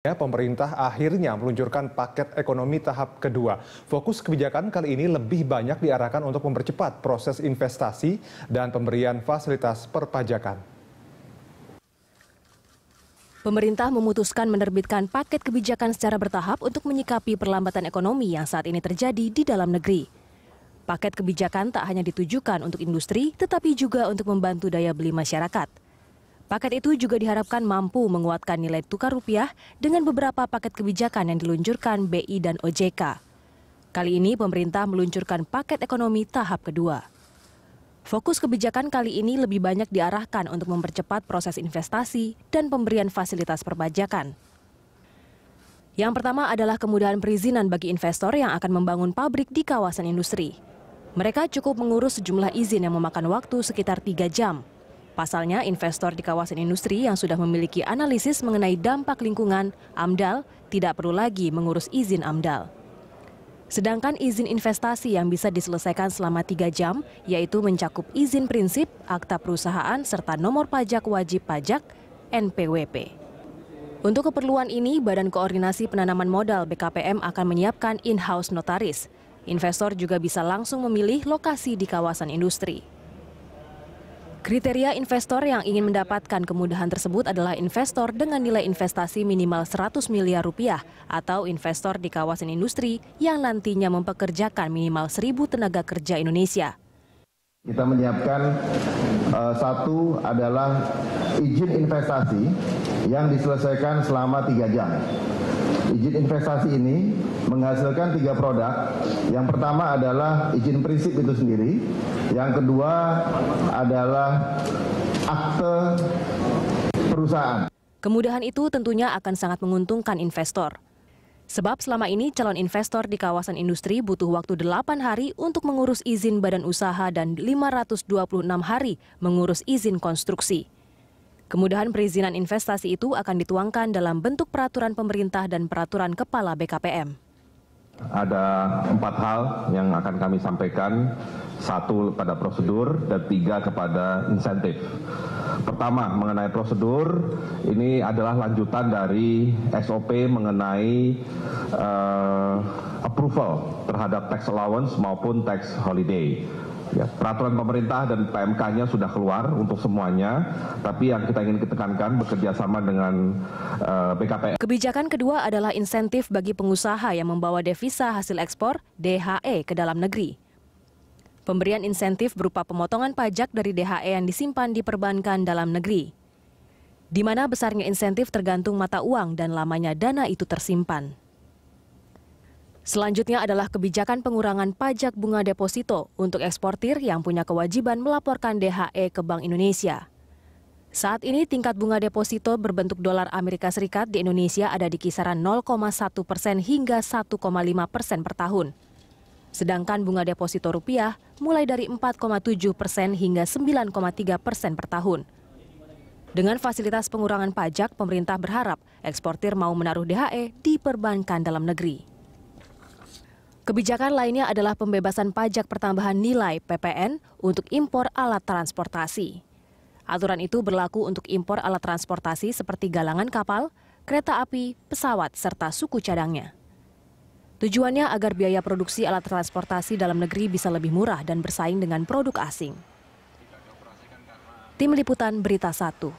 Pemerintah akhirnya meluncurkan paket ekonomi tahap kedua. Fokus kebijakan kali ini lebih banyak diarahkan untuk mempercepat proses investasi dan pemberian fasilitas perpajakan. Pemerintah memutuskan menerbitkan paket kebijakan secara bertahap untuk menyikapi perlambatan ekonomi yang saat ini terjadi di dalam negeri. Paket kebijakan tak hanya ditujukan untuk industri, tetapi juga untuk membantu daya beli masyarakat. Paket itu juga diharapkan mampu menguatkan nilai tukar rupiah dengan beberapa paket kebijakan yang diluncurkan BI dan OJK. Kali ini pemerintah meluncurkan paket ekonomi tahap kedua. Fokus kebijakan kali ini lebih banyak diarahkan untuk mempercepat proses investasi dan pemberian fasilitas perpajakan. Yang pertama adalah kemudahan perizinan bagi investor yang akan membangun pabrik di kawasan industri. Mereka cukup mengurus sejumlah izin yang memakan waktu sekitar 3 jam. Pasalnya, investor di kawasan industri yang sudah memiliki analisis mengenai dampak lingkungan, AMDAL, tidak perlu lagi mengurus izin AMDAL. Sedangkan izin investasi yang bisa diselesaikan selama 3 jam, yaitu mencakup izin prinsip, akta perusahaan, serta nomor pajak wajib pajak, NPWP. Untuk keperluan ini, Badan Koordinasi Penanaman Modal BKPM akan menyiapkan in-house notaris. Investor juga bisa langsung memilih lokasi di kawasan industri. Kriteria investor yang ingin mendapatkan kemudahan tersebut adalah investor dengan nilai investasi minimal 100 miliar rupiah atau investor di kawasan industri yang nantinya mempekerjakan minimal 1.000 tenaga kerja Indonesia. Kita menyiapkan satu adalah izin investasi yang diselesaikan selama 3 jam. Izin investasi ini menghasilkan 3 produk. Yang pertama adalah izin prinsip itu sendiri. Yang kedua adalah akte perusahaan. Kemudahan itu tentunya akan sangat menguntungkan investor. Sebab selama ini calon investor di kawasan industri butuh waktu 8 hari untuk mengurus izin badan usaha dan 526 hari mengurus izin konstruksi. Kemudahan perizinan investasi itu akan dituangkan dalam bentuk peraturan pemerintah dan peraturan kepala BKPM. Ada 4 hal yang akan kami sampaikan, 1 pada prosedur dan 3 kepada insentif. Pertama, mengenai prosedur, ini adalah lanjutan dari SOP mengenai approval terhadap tax allowance maupun tax holiday. Ya, peraturan pemerintah dan PMK-nya sudah keluar untuk semuanya, tapi yang kita ingin tekankan bekerja sama dengan BKPM. Kebijakan kedua adalah insentif bagi pengusaha yang membawa devisa hasil ekspor DHE ke dalam negeri. Pemberian insentif berupa pemotongan pajak dari DHE yang disimpan di perbankan dalam negeri, di mana besarnya insentif tergantung mata uang dan lamanya dana itu tersimpan. Selanjutnya adalah kebijakan pengurangan pajak bunga deposito untuk eksportir yang punya kewajiban melaporkan DHE ke Bank Indonesia. Saat ini tingkat bunga deposito berbentuk dolar Amerika Serikat di Indonesia ada di kisaran 0,1% hingga 1,5% per tahun. Sedangkan bunga deposito rupiah mulai dari 4,7% hingga 9,3% per tahun. Dengan fasilitas pengurangan pajak, pemerintah berharap eksportir mau menaruh DHE di perbankan dalam negeri. Kebijakan lainnya adalah pembebasan pajak pertambahan nilai PPN untuk impor alat transportasi. Aturan itu berlaku untuk impor alat transportasi seperti galangan kapal, kereta api, pesawat, serta suku cadangnya. Tujuannya agar biaya produksi alat transportasi dalam negeri bisa lebih murah dan bersaing dengan produk asing. Tim Liputan Berita 1.